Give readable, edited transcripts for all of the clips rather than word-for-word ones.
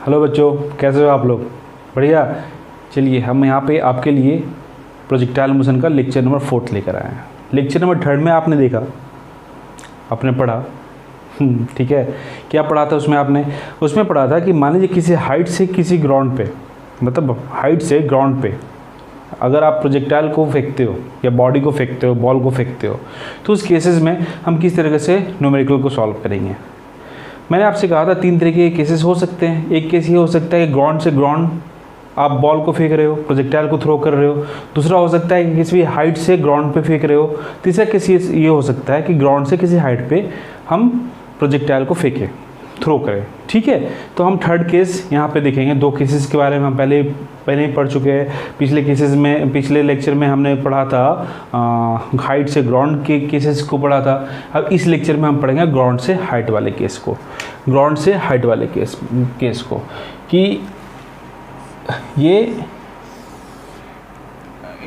Hello बच्चों, कैसे हो आप लोग? बढ़िया। चलिए हम यहाँ पे आपके लिए प्रोजेक्टाइल मोशन का लेक्चर नंबर 4 लेकर आए हैं। लेक्चर नंबर 3 में आपने देखा, आपने पढ़ा, ठीक है। क्या पढ़ा था उसमें? आपने उसमें पढ़ा था कि मान लीजिए किसी हाइट से किसी ग्राउंड पे, मतलब हाइट से ग्राउंड पे अगर आप प्रोजेक्टाइल को फेंकते हो या बॉडी को फेंकते हो, बॉल को फेंकते हो, तो उस केसेस में हम किस तरीके से न्यूमेरिकल को सॉल्व करेंगे। मैंने आपसे कहा था 3 तरीके के केसेस हो सकते हैं। एक केस ये हो सकता है कि ग्राउंड से ग्राउंड आप बॉल को फेंक रहे हो, प्रोजेक्टाइल को थ्रो कर रहे हो। दूसरा हो सकता है कि किसी भी हाइट से ग्राउंड पे फेंक रहे हो। तीसरा केस ये हो सकता है कि ग्राउंड से किसी हाइट पे हम प्रोजेक्टाइल को फेंकें, थ्रो करें, ठीक है। तो हम थर्ड केस यहाँ पे देखेंगे। 2 केसेस के बारे में हम पहले ही पढ़ चुके हैं। पिछले लेक्चर में हमने पढ़ा था हाइट से ग्राउंड के केसेस को पढ़ा था। अब इस लेक्चर में हम पढ़ेंगे ग्राउंड से हाइट वाले केस को, ग्राउंड से हाइट वाले केस को, कि ये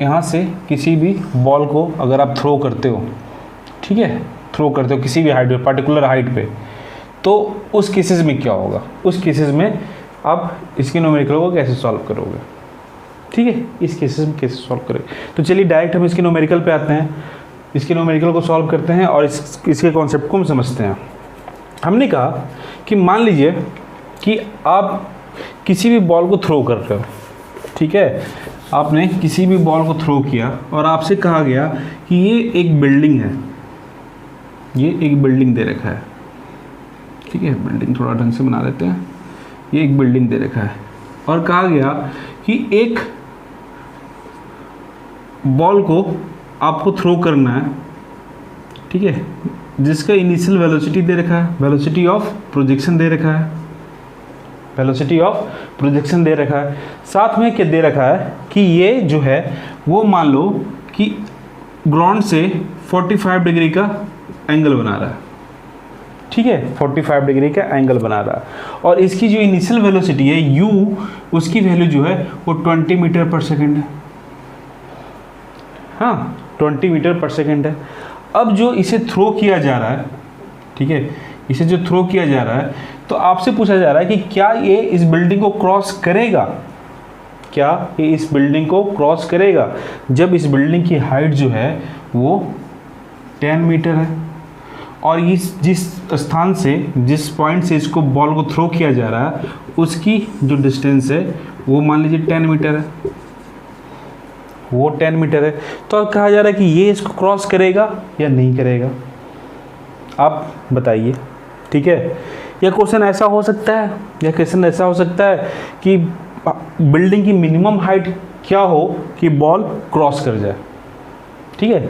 यहाँ से किसी भी बॉल को अगर आप थ्रो करते हो, ठीक है, थ्रो करते हो किसी भी हाइट पे, पर्टिकुलर हाइट पे, तो उस केसेस में क्या होगा, उस केसेस में आप इसके न्यूमेरिकल को कैसे सॉल्व करोगे, ठीक है। इस केसेस में कैसे सॉल्व करेंगे। तो चलिए डायरेक्ट हम इसके न्यूमेरिकल पे आते हैं, इसके न्यूमेरिकल को सॉल्व करते हैं और इसके कॉन्सेप्ट को हम समझते हैं। हमने कहा कि मान लीजिए कि आप किसी भी बॉल को थ्रो कर रहे हो, ठीक है। आपने किसी भी बॉल को थ्रो किया और आपसे कहा गया कि ये एक बिल्डिंग है, ये एक बिल्डिंग दे रखा है, ठीक है। बिल्डिंग थोड़ा ढंग से बना देते हैं। ये एक बिल्डिंग दे रखा है और कहा गया कि एक बॉल को आपको थ्रो करना है, ठीक है, जिसका इनिशियल वेलोसिटी दे रखा है, वेलोसिटी ऑफ प्रोजेक्शन दे रखा है, वेलोसिटी ऑफ प्रोजेक्शन दे रखा है। साथ में क्या दे रखा है कि ये जो है वो मान लो कि ग्राउंड से 45 डिग्री का एंगल बना रहा है, ठीक है, 45 डिग्री का एंगल बना रहा है। और इसकी जो इनिशियल वेलोसिटी है u, उसकी वैल्यू जो है वो 20 मीटर पर सेकेंड है। हाँ, 20 मीटर पर सेकेंड है। अब जो इसे थ्रो किया जा रहा है, ठीक है, इसे जो थ्रो किया जा रहा है, तो आपसे पूछा जा रहा है कि क्या ये इस बिल्डिंग को क्रॉस करेगा, क्या ये इस बिल्डिंग को क्रॉस करेगा जब इस बिल्डिंग की हाइट जो है वो 10 मीटर है और जिस स्थान से, जिस पॉइंट से इसको बॉल को थ्रो किया जा रहा है, उसकी जो डिस्टेंस है वो मान लीजिए 10 मीटर है, वो 10 मीटर है। तो अब कहा जा रहा है कि ये इसको क्रॉस करेगा या नहीं करेगा, आप बताइए, ठीक है। या क्वेश्चन ऐसा हो सकता है, या क्वेश्चन ऐसा हो सकता है कि बिल्डिंग की मिनिमम हाइट क्या हो कि बॉल क्रॉस कर जाए, ठीक है,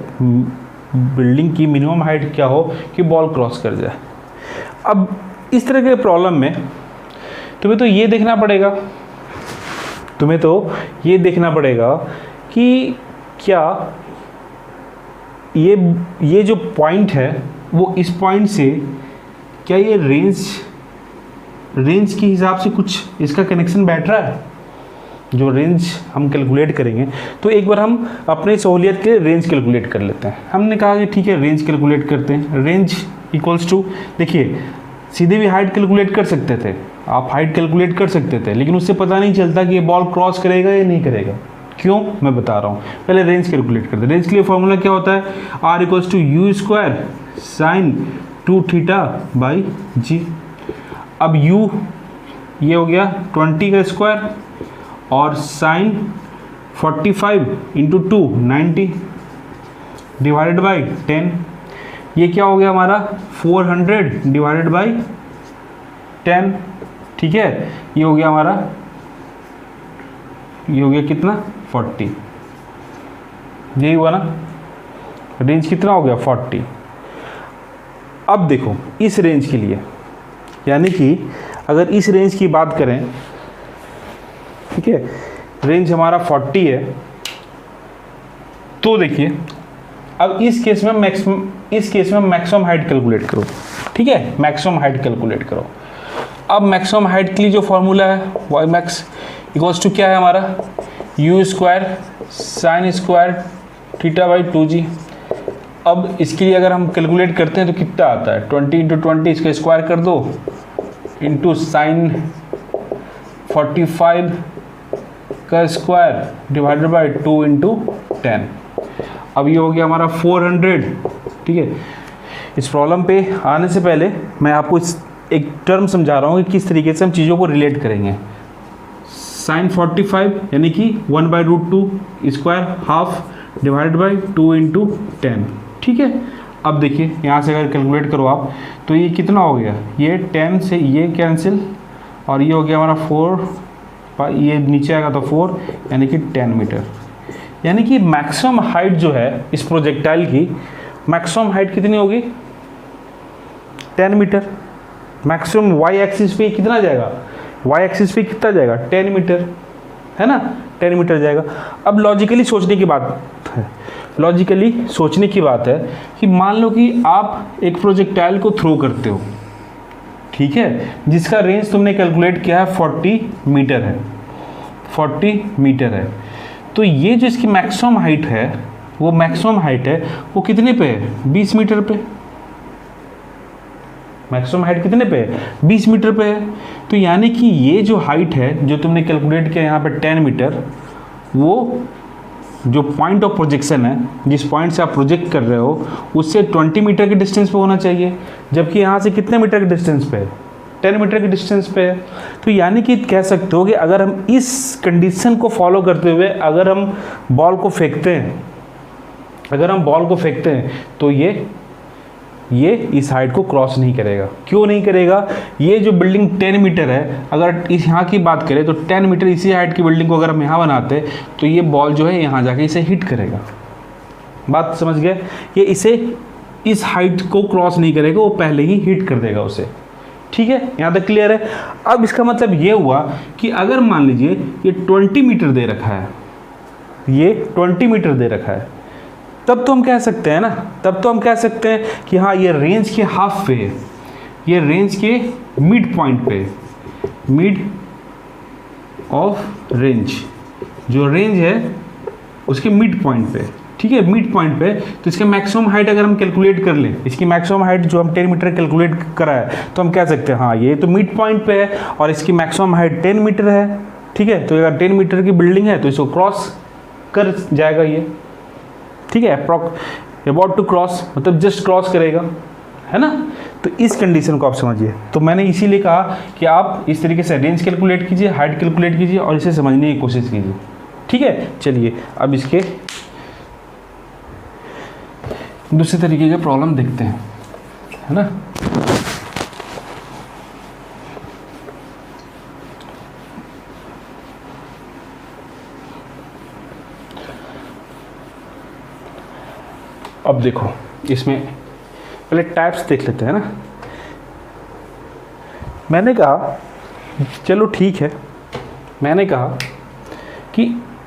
बिल्डिंग की मिनिमम हाइट क्या हो कि बॉल क्रॉस कर जाए। अब इस तरह के प्रॉब्लम में तुम्हें तो ये देखना पड़ेगा, कि क्या ये जो पॉइंट है वो इस पॉइंट से क्या ये रेंज के हिसाब से कुछ इसका कनेक्शन बैठ रहा है। जो रेंज हम कैलकुलेट करेंगे, तो एक बार हम अपने सहूलियत के रेंज कैलकुलेट कर लेते हैं। हमने कहा कि ठीक है, रेंज कैलकुलेट करते हैं। रेंज इक्वल्स टू, देखिए सीधे भी हाइट कैलकुलेट कर सकते थे, आप हाइट कैलकुलेट कर सकते थे, लेकिन उससे पता नहीं चलता कि ये बॉल क्रॉस करेगा या नहीं करेगा। क्यों, मैं बता रहा हूँ। पहले रेंज कैलकुलेट करते हैं। रेंज के लिए फॉर्मूला क्या होता है, r equals to U square sine 2 theta by G. अब u ये हो गया 20 का स्क्वायर और साइन 45 इंटू 2 90 डिवाइडेड बाई 10। ये क्या हो गया हमारा 400 डिवाइडेड बाई 10, ठीक है। ये हो गया हमारा, ये हो गया कितना 40, यही हुआ ना। रेंज कितना हो गया 40। अब देखो इस रेंज के लिए, यानी कि अगर इस रेंज की बात करें, ठीक है, रेंज हमारा 40 है, तो देखिए अब इस केस में मैक्सिमम हाइट कैलकुलेट करो, ठीक है, मैक्सिमम हाइट कैलकुलेट करो। अब मैक्सिमम हाइट के लिए जो फॉर्मूला है वाई मैक्स इक्वल्स टू क्या है हमारा, you square sine square theta by 2g। अब इसके लिए अगर हम कैलकुलेट करते हैं तो कितना आता है, 20 इंटू 20 इसका स्क्वायर कर दो इंटू साइन 45 का स्क्वायर डिवाइडेड बाय 2 इंटू 10। अब ये हो गया हमारा 400। ठीक है, इस प्रॉब्लम पे आने से पहले मैं आपको इस एक टर्म समझा रहा हूँ कि किस तरीके से हम चीज़ों को रिलेट करेंगे। साइन 45 यानी कि 1/√2 square half divided by 2 into 10। ठीक है, अब देखिए यहाँ से अगर कैलकुलेट करो आप तो ये कितना हो गया, ये 10 से ये कैंसिल और ये हो गया हमारा 4, ये नीचे आएगा तो 4 यानी कि 10 मीटर। यानी कि मैक्सिमम हाइट जो है इस प्रोजेक्टाइल की, मैक्सिमम हाइट कितनी होगी, 10 मीटर। मैक्सिमम वाई एक्सिस पे कितना जाएगा, वाई एक्सिस पे कितना जाएगा, 10 मीटर, है ना, 10 मीटर जाएगा। अब लॉजिकली सोचने की बात है, लॉजिकली सोचने की बात है कि मान लो कि आप एक प्रोजेक्टाइल को थ्रो करते हो, ठीक है, जिसका रेंज तुमने कैलकुलेट किया है 40 मीटर है, 40 मीटर है। तो ये जो इसकी मैक्सिमम हाइट है, वो मैक्सिमम हाइट है वो कितने पे है, 20 मीटर पे। मैक्सिमम हाइट कितने पे है, 20 मीटर पे है। तो यानी कि ये जो हाइट है जो तुमने कैलकुलेट किया यहाँ पे 10 मीटर, वो जो पॉइंट ऑफ प्रोजेक्शन है, जिस पॉइंट से आप प्रोजेक्ट कर रहे हो उससे 20 मीटर के डिस्टेंस पे होना चाहिए, जबकि यहाँ से कितने मीटर के डिस्टेंस पे है, 10 मीटर के डिस्टेंस पे है। तो यानी कि कह सकते हो कि अगर हम इस कंडीशन को फॉलो करते हुए अगर हम बॉल को फेंकते हैं, अगर हम बॉल को फेंकते हैं तो ये इस हाइट को क्रॉस नहीं करेगा। क्यों नहीं करेगा, ये जो बिल्डिंग 10 मीटर है, अगर इस यहाँ की बात करें तो 10 मीटर इसी हाइट की बिल्डिंग को अगर हम यहाँ बनाते तो ये बॉल जो है यहाँ जाके इसे हिट करेगा। बात समझ गए, ये इसे इस हाइट को क्रॉस नहीं करेगा, वो पहले ही हिट कर देगा उसे। ठीक है, यहाँ तक क्लियर है। अब इसका मतलब ये हुआ कि अगर मान लीजिए ये 20 मीटर दे रखा है, ये 20 मीटर दे रखा है, तब तो हम कह सकते हैं ना, तब तो हम कह सकते हैं कि हाँ ये रेंज के हाफ पे है, ये रेंज के मिड पॉइंट पे, मिड ऑफ रेंज, जो रेंज है उसके मिड पॉइंट पे। ठीक है, मिड पॉइंट पे। तो इसका मैक्सिमम हाइट अगर हम कैलकुलेट कर लें, इसकी मैक्सिमम हाइट जो हम 10 मीटर कैलकुलेट करा है, तो हम कह सकते हैं हाँ ये तो मिड पॉइंट पे है और इसकी मैक्सिमम हाइट 10 मीटर है। ठीक है, तो अगर 10 मीटर की बिल्डिंग है तो इसको क्रॉस कर जाएगा ये। ठीक है, अबाउट टू क्रॉस मतलब जस्ट क्रॉस करेगा, है ना। तो इस कंडीशन को आप समझिए। तो मैंने इसीलिए कहा कि आप इस तरीके से रेंज कैलकुलेट कीजिए, हाइट कैलकुलेट कीजिए और इसे समझने की कोशिश कीजिए। ठीक है, चलिए अब इसके दूसरे तरीके के प्रॉब्लम देखते हैं, है ना। अब देखो, इसमें पहले टाइप्स देख लेते हैं ना। मैंने कहा चलो ठीक है, मैंने कहा कि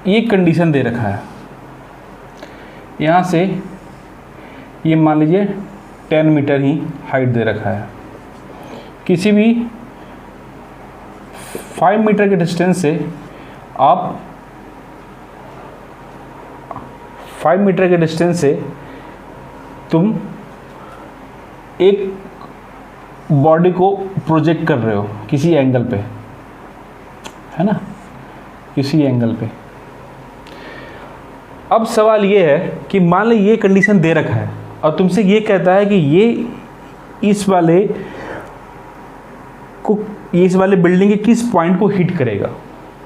ये कंडीशन दे रखा है, यहाँ से ये मान लीजिए 10 मीटर ही हाइट दे रखा है, किसी भी 5 मीटर के डिस्टेंस से आप 5 मीटर के डिस्टेंस से तुम एक बॉडी को प्रोजेक्ट कर रहे हो किसी एंगल पे, है ना, किसी एंगल पे। अब सवाल ये है कि मान लो ये कंडीशन दे रखा है और तुमसे ये कहता है कि ये इस वाले बिल्डिंग के किस पॉइंट को हिट करेगा,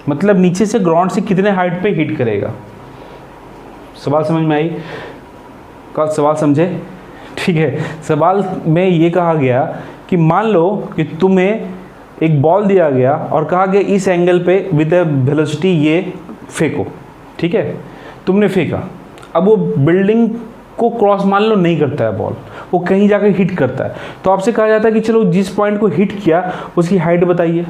मतलब नीचे से ग्राउंड से कितने हाइट पे हिट करेगा। सवाल समझ में आई? का सवाल समझे? ठीक है, सवाल में ये कहा गया कि मान लो कि तुम्हें एक बॉल दिया गया और कहा गया इस एंगल पे विद वेलोसिटी ये फेंको। ठीक है, तुमने फेंका, अब वो बिल्डिंग को क्रॉस मान लो नहीं करता है बॉल, वो कहीं जाकर हिट करता है, तो आपसे कहा जाता है कि चलो जिस पॉइंट को हिट किया उसकी हाइट बताइए,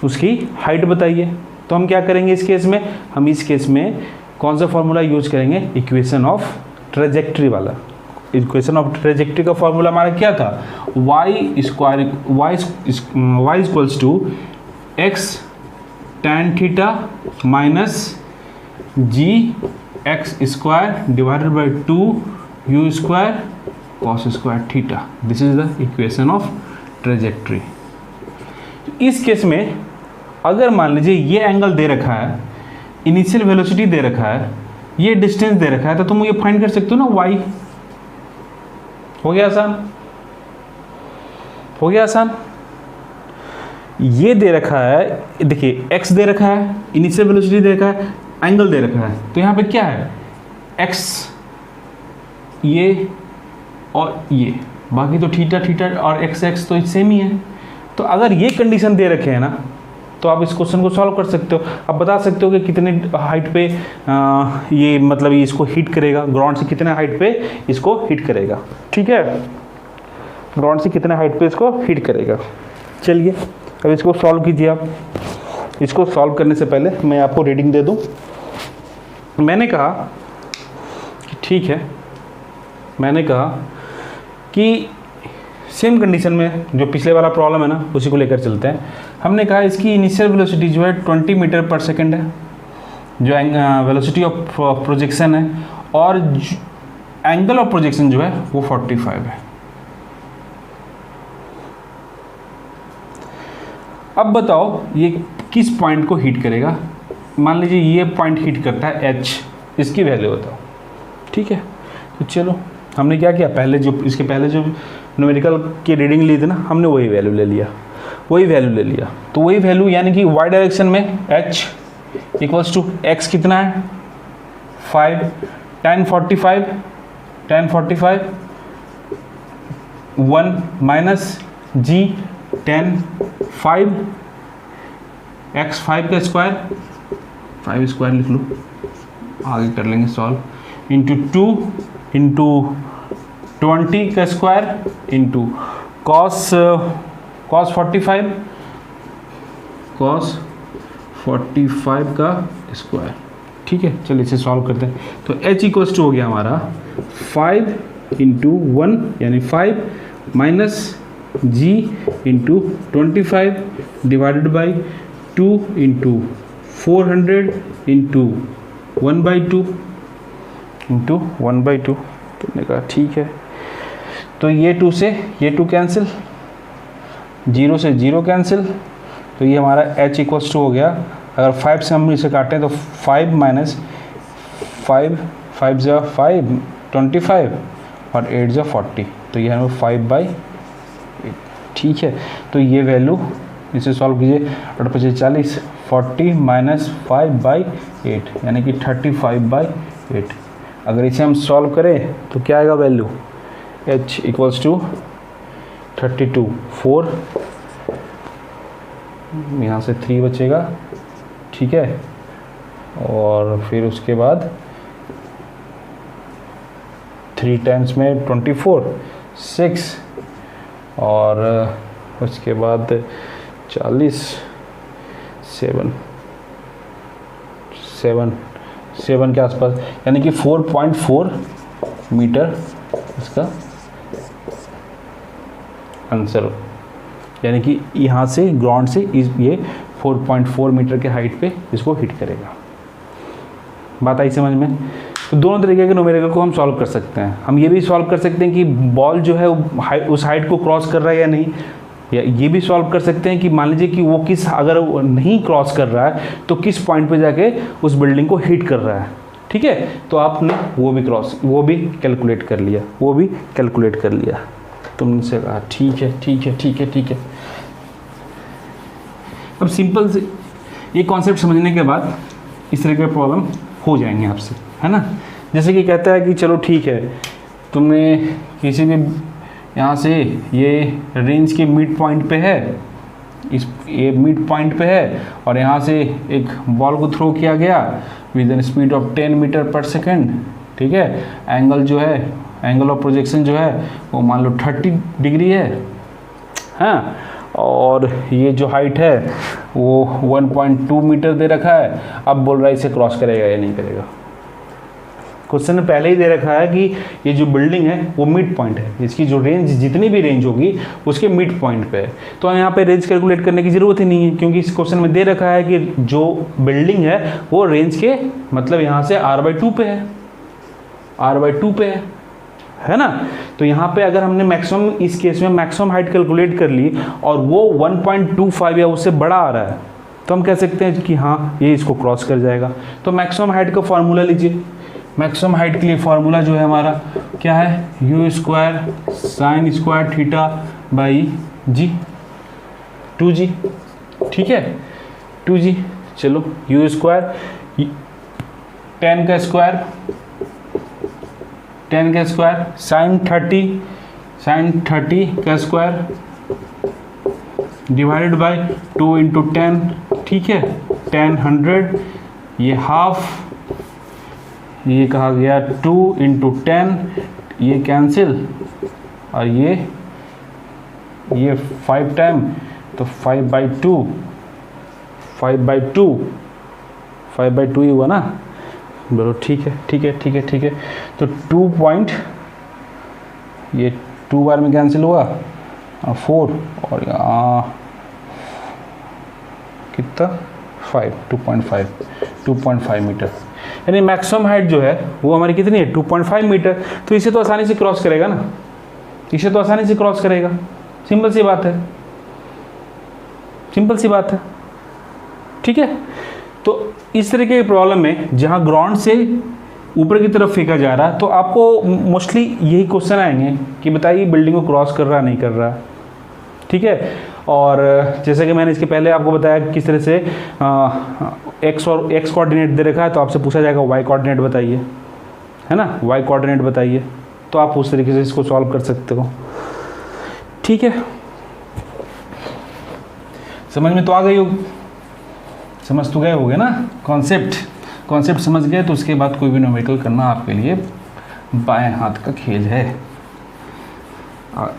उसकी हाइट बताइए। तो हम क्या करेंगे इस केस में, हम इस केस में कौन सा फॉर्मूला यूज करेंगे, इक्वेशन ऑफ ट्रेजेक्ट्री वाला। इक्वेशन ऑफ ट्रेजेक्ट्री का फॉर्मूला हमारा क्या था, y equals to x tan theta minus G X square divided by 2 u square cos square theta. This is the equation of trajectory. इस case में अगर मान लीजिए ये एंगल दे रखा है, इनिशियल वेलोसिटी दे रखा है, ये डिस्टेंस दे रखा है, तो तुम ये फाइंड कर सकते हो ना y। हो गया आसान, हो गया आसान। ये दे रखा है, देखिए x दे रखा है, इनिशियल वेलोसिटी दे रखा है, एंगल दे रखा है, तो यहाँ पे क्या है x, ये और ये, बाकी तो थीटा थीटा और x x तो सेम ही है। तो अगर ये कंडीशन दे रखे हैं ना, तो आप इस क्वेश्चन को सॉल्व कर सकते हो। आप बता सकते हो कि कितने हाइट पे ये मतलब ये इसको हिट करेगा, ग्राउंड से कितने हाइट पे इसको हिट करेगा, ठीक है, ग्राउंड से कितने हाइट पे इसको हिट करेगा। चलिए अब इसको सॉल्व कीजिए आप। इसको सॉल्व करने से पहले मैं आपको रीडिंग दे दूं। मैंने कहा कि ठीक है, मैंने कहा कि सेम कंडीशन में जो पिछले वाला प्रॉब्लम है ना, उसी को लेकर चलते हैं। हमने कहा इसकी इनिशियल वेलोसिटी जो है 20 मीटर पर सेकंड है, जो वेलोसिटी ऑफ प्रोजेक्शन है, और एंगल ऑफ प्रोजेक्शन जो है वो 45 है। अब बताओ ये किस पॉइंट को हिट करेगा। मान लीजिए ये पॉइंट हिट करता है H, इसकी वैल्यू बताओ, ठीक है। तो चलो हमने क्या किया, पहले जो इसके पहले जो न्यूमेरिकल की रीडिंग ली थी ना, हमने वही वैल्यू ले लिया, वही वैल्यू ले लिया। तो वही वैल्यू यानी कि y डायरेक्शन में H इक्वल्स टू x कितना है 5, tan 45 1 minus g tan 5 x 5 का स्क्वायर, 5 स्क्वायर लिख लो, आगे कर लेंगे सॉल्व, इंटू 2 इंटू 20 का स्क्वायर इंटू cos 45 का स्क्वायर, ठीक है। चलिए इसे सॉल्व करते हैं। तो h इक्वल्स टू हो गया हमारा 5 इंटू 1 यानी 5 minus g into 25 divided by 2 into 400 into 1/2 into 1/2। तुमने कहा ठीक है, तो ये 2 से ये 2 कैंसिल, 0 से 0 कैंसिल, तो ये हमारा h इक्वल्स टू हो गया। अगर 5 से हम इसे काटें तो 5 माइनस 5 5 ज़ा 5 25 और 8 ज़ा 40, तो ये हमें 5/8, ठीक है। तो ये वैल्यू इसे सॉल्व कीजिए, 8 40 40 माइनस 5/8 यानी कि 35/8। अगर इसे हम सॉल्व करें तो क्या आएगा वैल्यू, h इक्वल्स टू 32, 4 यहाँ से 3 बचेगा, ठीक है, और फिर उसके बाद 3 टाइम्स में 24 6 और उसके बाद 40 7 के आसपास, यानी कि 4.4 मीटर इसका आंसर, यानी कि यहाँ से ग्राउंड से ये 4.4 मीटर के हाइट पे इसको हिट करेगा। बात आई समझ में? तो दोनों तरीके के न्यूमेरिकल को हम सॉल्व कर सकते हैं। हम ये भी सॉल्व कर सकते हैं कि बॉल जो है उस हाइट को क्रॉस कर रहा है या नहीं, या ये भी सॉल्व कर सकते हैं कि मान लीजिए कि वो किस, अगर वो नहीं क्रॉस कर रहा है तो किस पॉइंट पे जाके उस बिल्डिंग को हिट कर रहा है, ठीक है। तो आपने वो भी कैलकुलेट कर लिया, तुमसे कहा ठीक है। अब सिंपल से ये कॉन्सेप्ट समझने के बाद इस तरह के प्रॉब्लम हो जाएंगे आपसे, है ना। जैसे कि कहता है कि चलो ठीक है, तुमने किसी भी यहाँ से ये रेंज के मिड पॉइंट पे है, ये मिड पॉइंट पे है, और यहाँ से एक बॉल को थ्रो किया गया with an speed of 10 metre पर सेकेंड, ठीक है। एंगल जो है, एंगल ऑफ प्रोजेक्शन जो है वो मान लो 30 डिग्री है, हाँ, और ये जो हाइट है वो 1.2 मीटर दे रखा है। अब बोल रहा है इसे क्रॉस करेगा या नहीं करेगा। क्वेश्चन में पहले ही दे रखा है कि ये जो बिल्डिंग है वो मिड पॉइंट है, इसकी जो रेंज, जितनी भी रेंज होगी उसके मिड पॉइंट पे है। तो यहाँ पे रेंज कैलकुलेट करने की ज़रूरत ही नहीं है, क्योंकि इस क्वेश्चन में दे रखा है कि जो बिल्डिंग है वो रेंज के मतलब यहाँ से r/2 पे है ना। तो यहाँ पे अगर हमने मैक्सिमम, इस केस में मैक्सिमम हाइट कैलकुलेट कर ली और वो 1.25 या उससे बड़ा आ रहा है, तो हम कह सकते हैं कि हाँ ये इसको क्रॉस कर जाएगा। तो मैक्सिमम हाइट का फॉर्मूला लीजिए। मैक्सिमम हाइट के लिए फॉर्मूला जो है हमारा क्या है, U square sine square theta by G, 2g, ठीक है 2g। चलो यू स्क्वायर 10 का स्क्वायर साइन 30 का स्क्वायर डिवाइडेड बाय 2 इंटू 10, ठीक है 10 100, ये हाफ, ये कहा गया 2 इंटू 10, ये कैंसिल, और ये 5 टाइम, तो 5/2 ही हुआ ना। बोलो ठीक है। तो 2 पॉइंट, ये 2 बार में कैंसिल हुआ, 4 और यहाँ कितना 5, 2.5 मीटर, यानी मैक्सिमम हाइट जो है वो हमारी कितनी है 2.5 मीटर। तो इसे तो आसानी से क्रॉस करेगा ना, सिंपल सी बात है, ठीक है। तो इस तरीके की प्रॉब्लम में जहाँ ग्राउंड से ऊपर की तरफ फेंका जा रहा है, तो आपको मोस्टली यही क्वेश्चन आएंगे कि बताइए बिल्डिंग को क्रॉस कर रहा है नहीं कर रहा, ठीक है। और जैसे कि मैंने इसके पहले आपको बताया कि किस तरह से एक्स कोऑर्डिनेट दे रखा है, तो आपसे पूछा जाएगा वाई कोऑर्डिनेट बताइए, है ना, वाई कोऑर्डिनेट बताइए, तो आप उस तरीके से इसको सॉल्व कर सकते हो, ठीक है। समझ में तो आ गई होगी, समझ तो गए होगे ना, कॉन्सेप्ट समझ गए, तो उसके बाद कोई भी न्यूमेरिकल करना आपके लिए बाएं हाथ का खेल है,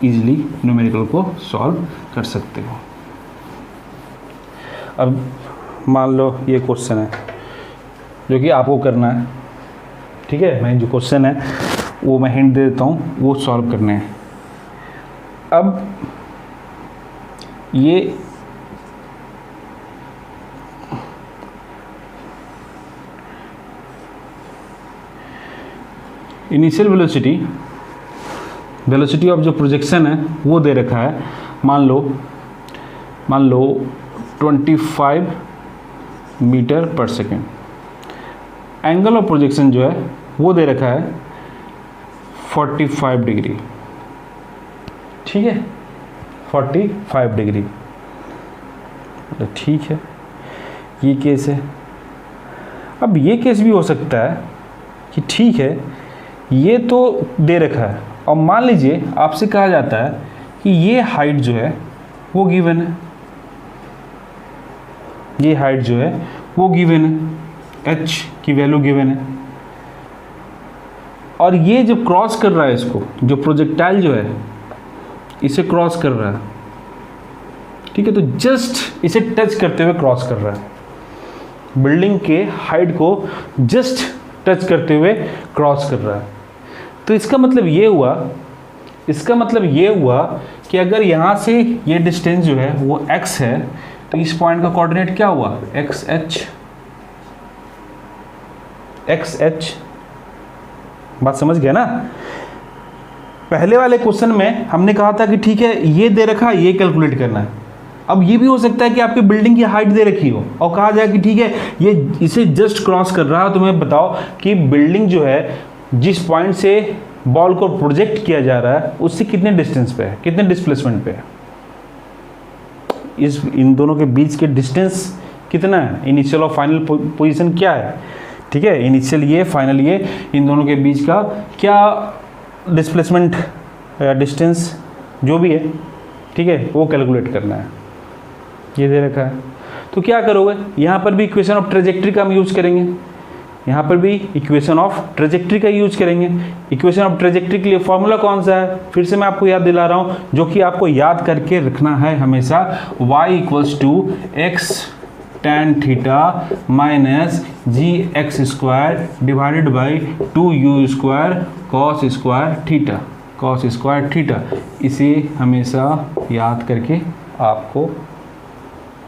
इजीली न्यूमेरिकल को सॉल्व कर सकते हो। अब मान लो ये क्वेश्चन है जो कि आपको करना है, ठीक है। मैं जो क्वेश्चन है वो मैं हिंट दे देता हूँ, वो सॉल्व करने हैं। अब ये इनिशियल वेलोसिटी ऑफ जो प्रोजेक्शन है वो दे रखा है, मान लो 25 मीटर पर सेकेंड। एंगल ऑफ प्रोजेक्शन जो है वो दे रखा है 45 डिग्री, ठीक है 45 डिग्री, ठीक है। ये केस है। अब ये केस भी हो सकता है कि ठीक है ये तो दे रखा है, और मान लीजिए आपसे कहा जाता है कि ये हाइट जो है वो गिवन है, ये हाइट जो है वो गिवन है, h की वैल्यू गिवन है, और ये जब क्रॉस कर रहा है इसको, जो प्रोजेक्टाइल जो है इसे क्रॉस कर रहा है, ठीक है, तो जस्ट इसे टच करते हुए क्रॉस कर रहा है, बिल्डिंग के हाइट को जस्ट टच करते हुए क्रॉस कर रहा है। तो इसका मतलब ये हुआ कि अगर यहाँ से ये डिस्टेंस जो है वो x है, तो इस पॉइंट का कोऑर्डिनेट क्या हुआ xh। बात समझ गया ना। पहले वाले क्वेश्चन में हमने कहा था कि ठीक है ये दे रखा है, ये कैलकुलेट करना है। अब ये भी हो सकता है कि आपकी बिल्डिंग की हाइट दे रखी हो और कहा जाए कि ठीक है ये इसे जस्ट क्रॉस कर रहा है, तो मैं बताओ कि बिल्डिंग जो है जिस पॉइंट से बॉल को प्रोजेक्ट किया जा रहा है उससे कितने डिस्टेंस पे है, कितने डिस्प्लेसमेंट पे है, इन दोनों के बीच के डिस्टेंस कितना है, इनिशियल और फाइनल पोजीशन क्या है, ठीक है, इनिशियल ये फाइनल ये, इन दोनों के बीच का क्या डिस्प्लेसमेंट डिस्टेंस जो भी है, ठीक है, वो कैलकुलेट करना है। ये दे रखा है, तो क्या करोगे, यहाँ पर भी इक्वेशन ऑफ ट्रेजेक्ट्री का हम यूज़ करेंगे, यहाँ पर भी इक्वेशन ऑफ ट्रेजेक्ट्री का यूज करेंगे। इक्वेशन ऑफ ट्रेजेक्ट्री के लिए फॉर्मूला कौन सा है, फिर से मैं आपको याद दिला रहा हूँ, जो कि आपको याद करके रखना है हमेशा, y = x tan theta minus gx² divided by 2u² cos square theta. इसे हमेशा याद करके आपको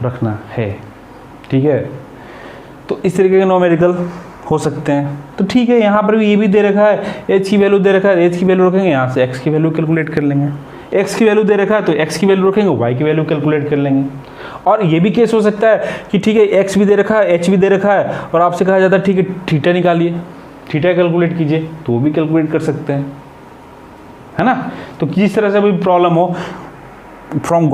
रखना है, ठीक है। तो इस तरीके के न्यूमेरिकल हो सकते हैं। तो ठीक है, यहाँ पर भी ये भी दे रखा है, h की वैल्यू दे रखा है, h की वैल्यू रखेंगे, यहाँ से x की वैल्यू कैलकुलेट कर लेंगे। एक्स की वैल्यू दे रखा है तो एक्स की वैल्यू रखेंगे, वाई की वैल्यू कैलकुलेट कर लेंगे। और ये भी केस हो सकता है कि ठीक है एक्स भी दे रखा है, एच भी दे रखा है, और आपसे कहा जाता है ठीक है थीटा निकालिए, थीटा कैलकुलेट कीजिए, तो वो भी कैलकुलेट कर सकते हैं, है ना। तो किस तरह से भी प्रॉब्लम हो, फ्रॉम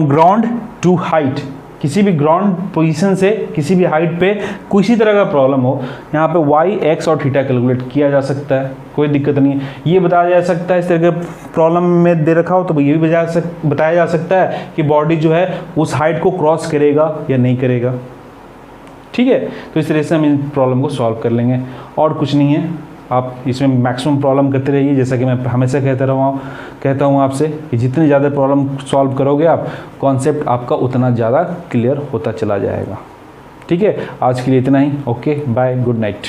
ग्राउंड टू हाइट, किसी भी ग्राउंड पोजीशन से किसी भी हाइट पे किसी तरह का प्रॉब्लम हो, यहाँ पे वाई, एक्स और थीटा कैलकुलेट किया जा सकता है, कोई दिक्कत नहीं है। ये बताया जा सकता है इस तरह के प्रॉब्लम में दे रखा हो तो ये भी बताया जा सकता है कि बॉडी जो है उस हाइट को क्रॉस करेगा या नहीं करेगा, ठीक है। तो इस तरह से हम इन प्रॉब्लम को सॉल्व कर लेंगे, और कुछ नहीं है। आप इसमें मैक्सिमम प्रॉब्लम करते रहिए, जैसा कि मैं हमेशा कहता हूँ आपसे कि जितने ज़्यादा प्रॉब्लम सॉल्व करोगे आप, कॉन्सेप्ट आपका उतना ज़्यादा क्लियर होता चला जाएगा, ठीक है। आज के लिए इतना ही, ओके बाय, गुड नाइट।